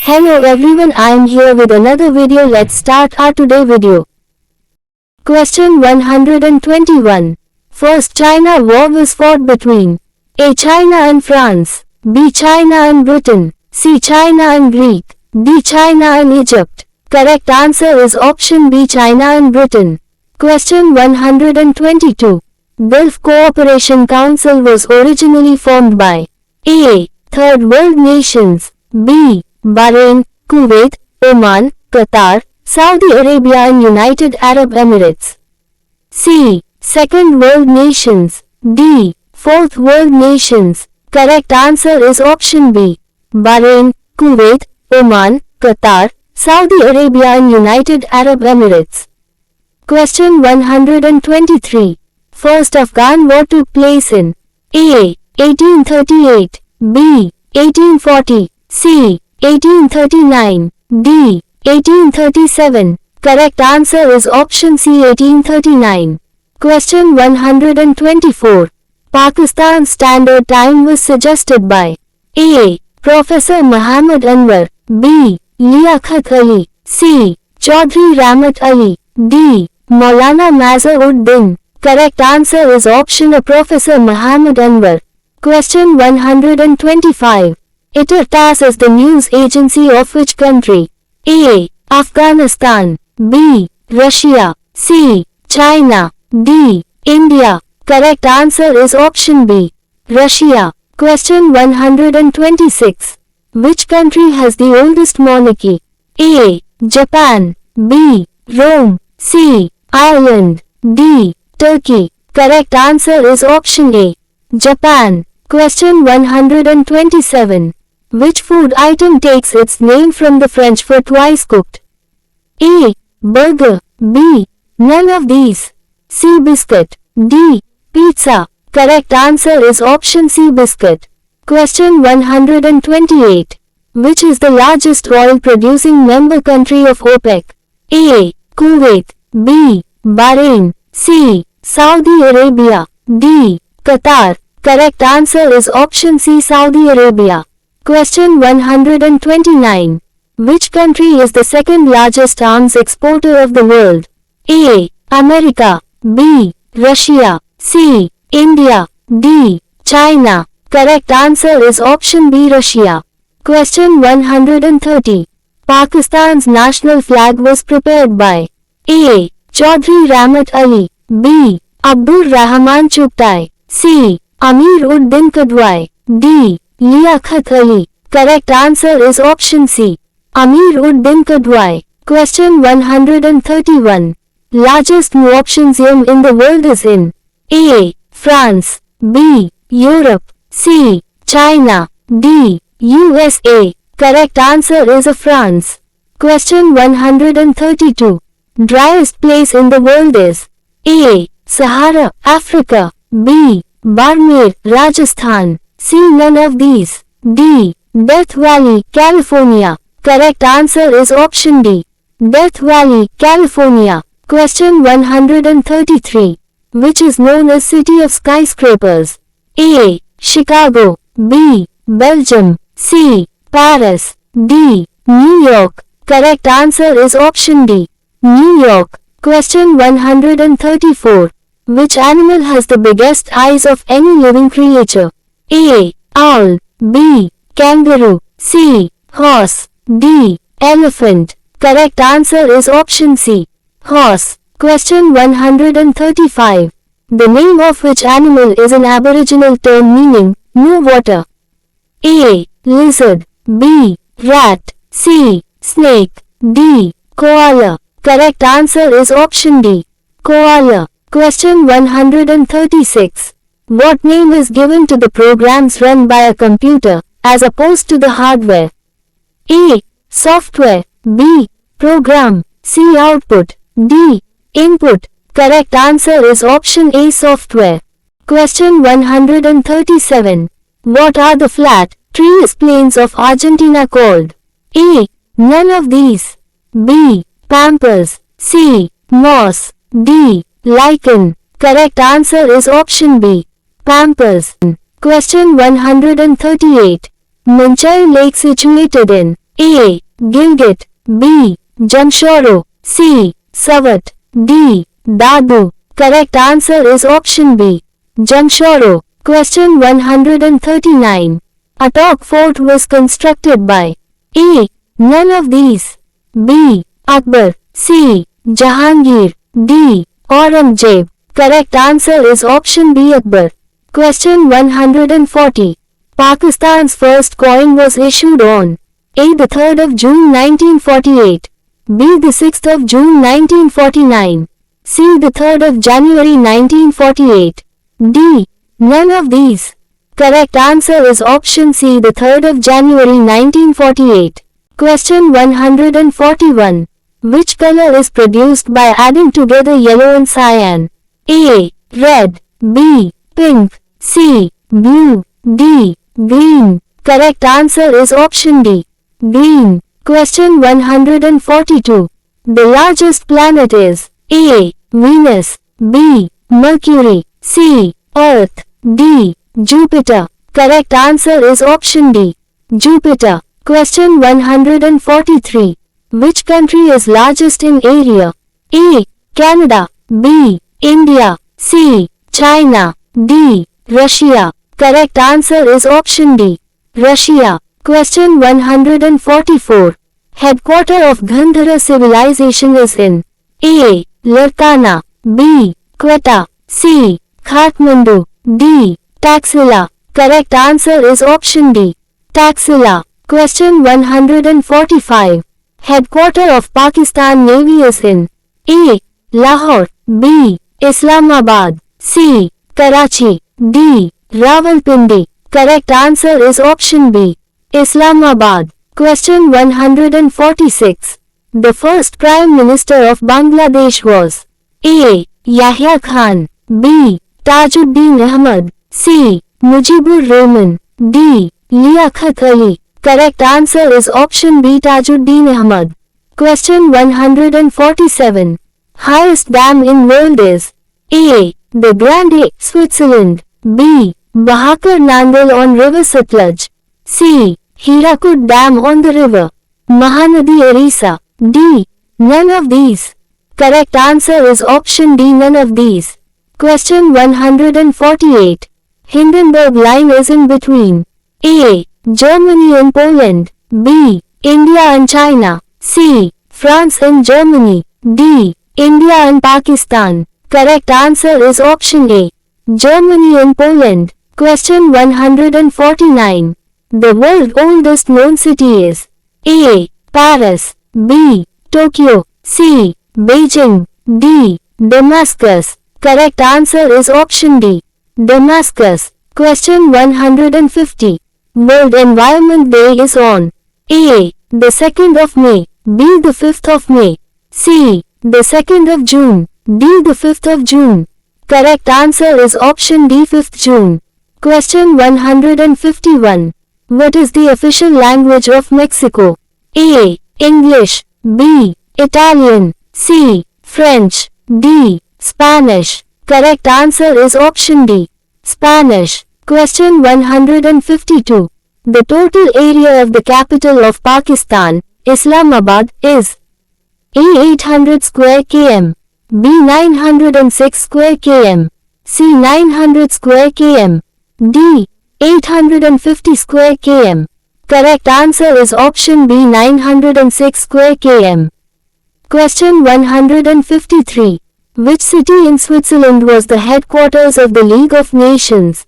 Hello everyone, I am here with another video. Let's start our today video. Question 121. First China War was fought between A. China and France, B. China and Britain, C. China and Greek, D. China and Egypt. Correct answer is option B. China and Britain. Question 122. Gulf Cooperation Council was originally formed by A. Third World Nations, B. Bahrain, Kuwait, Oman, Qatar, Saudi Arabia and United Arab Emirates. C. Second World Nations, D. Fourth World Nations. Correct answer is option B. Bahrain, Kuwait, Oman, Qatar, Saudi Arabia and United Arab Emirates. Question 123. First Afghan War took place in A. 1838, B. 1840, C. 1839, D. 1837. Correct answer is option C. 1839. Question 124. Pakistan Standard Time was suggested by A. Professor Muhammad Anwar, B. Liaquat Ali, C. Chaudhry Ramat Ali, D. Maulana Mazhar-ud-Din. Correct answer is option A. Professor Muhammad Anwar. Question 125. TASS is the news agency of which country? A. Afghanistan, B. Russia, C. China, D. India. Correct answer is option B. Russia. Question 126. Which country has the oldest monarchy? A. Japan, B. Rome, C. Ireland, D. Turkey. Correct answer is option A. Japan. Question 127. Which food item takes its name from the French for twice cooked? A. Burger, B. None of these, C. Biscuit, D. Pizza. Correct answer is option C. Biscuit. Question 128. Which is the largest oil-producing member country of OPEC? A. Kuwait, B. Bahrain, C. Saudi Arabia, D. Qatar. Correct answer is option C. Saudi Arabia. Question 129. Which country is the second largest arms exporter of the world? A. America, B. Russia, C. India, D. China. Correct answer is option B. Russia. Question 130. Pakistan's national flag was prepared by A. Chaudhry Ramat Ali, B. Abdur Rahman Chugtai, C. Amir-ud-Din Kadwai, D. Liaquat Ali. Correct answer is option C. Amir-ud-Din Kadwai. Question 131. Largest museum in the world is in A. France, B. Europe, C. China, D. USA. Correct answer is A. France. Question 132. Driest place in the world is A. Sahara, Africa, B. Barmer, Rajasthan, C. None of these, D. Death Valley, California. Correct answer is option D. Death Valley, California. Question 133. Which is known as City of Skyscrapers? A. Chicago, B. Belgium, C. Paris, D. New York. Correct answer is option D. New York. Question 134. Which animal has the biggest eyes of any living creature? A. Owl, B. Kangaroo, C. Horse, D. Elephant. Correct answer is option C. Horse. Question 135. The name of which animal is an Aboriginal term meaning no water? A. Lizard, B. Rat, C. Snake, D. Koala. Correct answer is option D. Koala. Question 136. What name is given to the programs run by a computer, as opposed to the hardware? A. Software, B. Program, C. Output, D. Input. Correct answer is option A. Software. Question 137. What are the flat, treeless plains of Argentina called? A. None of these, B. Pampas, C. Moss, D. Lichen. Correct answer is option B. Pampas. Question 138. Manchai Lake situated in A. Gilgit. B. Jamshoro. C. Sawat. D. Dadu. Correct answer is option B. Jamshoro. Question 139. Attock Fort was constructed by A. None of these. B. Akbar. C. Jahangir. D. Aurangzeb. Correct answer is option B. Akbar. Question 140. Pakistan's first coin was issued on A. the 3rd of June 1948. B. the 6th of June 1949. C. the 3rd of January 1948. D. None of these. Correct answer is option C. the 3rd of January 1948. Question 141. Which color is produced by adding together yellow and cyan? A. Red. B. Pink. C. Blue. D. Green. Correct answer is option D. Green. Question 142. The largest planet is A. Venus. B. Mercury. C. Earth. D. Jupiter. Correct answer is option D. Jupiter. Question 143. Which country is largest in area? A. Canada. B. India. C. China. D. Russia. Correct answer is option D. Russia. Question 144. Headquarter of Gandhara civilization is in A. Larkana. B. Quetta. C. Kathmandu. D. Taxila. Correct answer is option D. Taxila. Question 145. Headquarter of Pakistan Navy is in A. Lahore. B. Islamabad. C. Karachi. D. Rawalpindi. Correct answer is option B. Islamabad. Question 146. The first Prime Minister of Bangladesh was A. Yahya Khan. B. Tajuddin Ahmad. C. Mujibur Rahman. D. Liaquat Ali. Correct answer is option B. Tajuddin Ahmad. Question 147. Highest dam in world is A. The Grande, Switzerland. B. Bahakar Nandal on river Satluj. C. Hirakud Dam on the river Mahanadi Orissa. D. None of these. Correct answer is option D. None of these. Question 148. Hindenburg Line is in between A. Germany and Poland. B. India and China. C. France and Germany. D. India and Pakistan. Correct answer is option A. Germany and Poland. Question 149. The world's oldest known city is A. Paris. B. Tokyo. C. Beijing. D. Damascus. Correct answer is option D. Damascus. Question 150. World Environment Day is on A. the 2nd of May. B. the 5th of May. C. the 2nd of June. D. the 5th of June. Correct answer is option D. 5th June. Question 151. What is the official language of Mexico? A. English. B. Italian. C. French. D. Spanish. Correct answer is option D. Spanish. Question 152. The total area of the capital of Pakistan, Islamabad, is A. 800 square km. B. 906 square km. C. 900 square km. D. 850 square km. Correct answer is option B. 906 square km. Question 153. Which city in Switzerland was the headquarters of the League of Nations?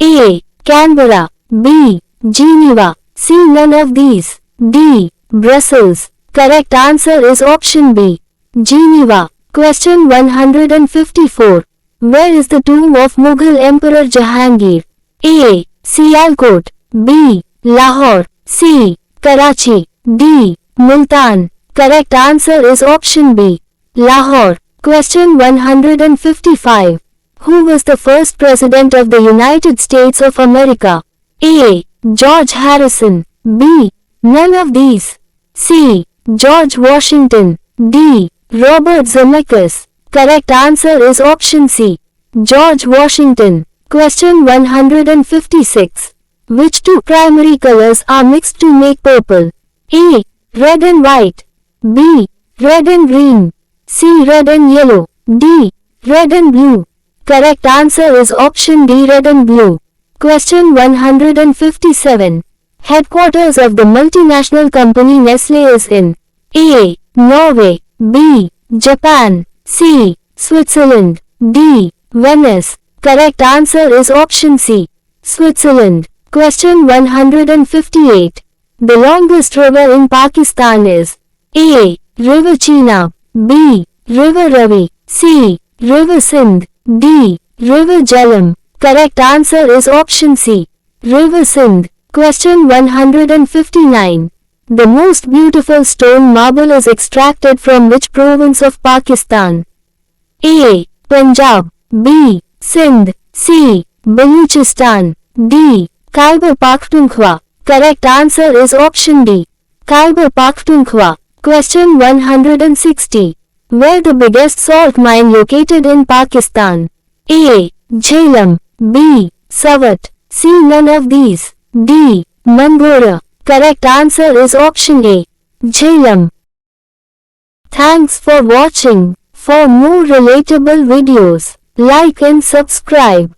A. Canberra. B. Geneva. C. None of these. D. Brussels. Correct answer is option B. Geneva. Question 154. Where is the tomb of Mughal Emperor Jahangir? A. Sialkot. B. Lahore. C. Karachi. D. Multan. Correct answer is option B. Lahore. Question 155. Who was the first President of the United States of America? A. George Harrison. B. None of these. C. George Washington. D. Robert Zemeckis. Correct answer is option C. George Washington. Question 156. Which two primary colors are mixed to make purple? A. Red and white. B. Red and green. C. Red and yellow. D. Red and blue. Correct answer is option D, red and blue. Question 157. Headquarters of the multinational company Nestlé is in A. Norway. B. Japan. C. Switzerland. D. Venice. Correct answer is option C, Switzerland. Question 158. The longest river in Pakistan is A. River Chenab. B. River Ravi. C. River Sindh. D. River Jhelum. Correct answer is option C, River Sindh. Question 159. The most beautiful stone marble is extracted from which province of Pakistan? A. Punjab. B. Sindh. C. Baluchistan. D. Khyber Pakhtunkhwa. Correct answer is option D, Khyber Pakhtunkhwa. Question 160. Where the biggest salt mine located in Pakistan? A. Jhelum. B. Sawat. C. None of these. D. Mandora. Correct answer is option A, Jhelum. Thanks for watching. For more relatable videos, like and subscribe.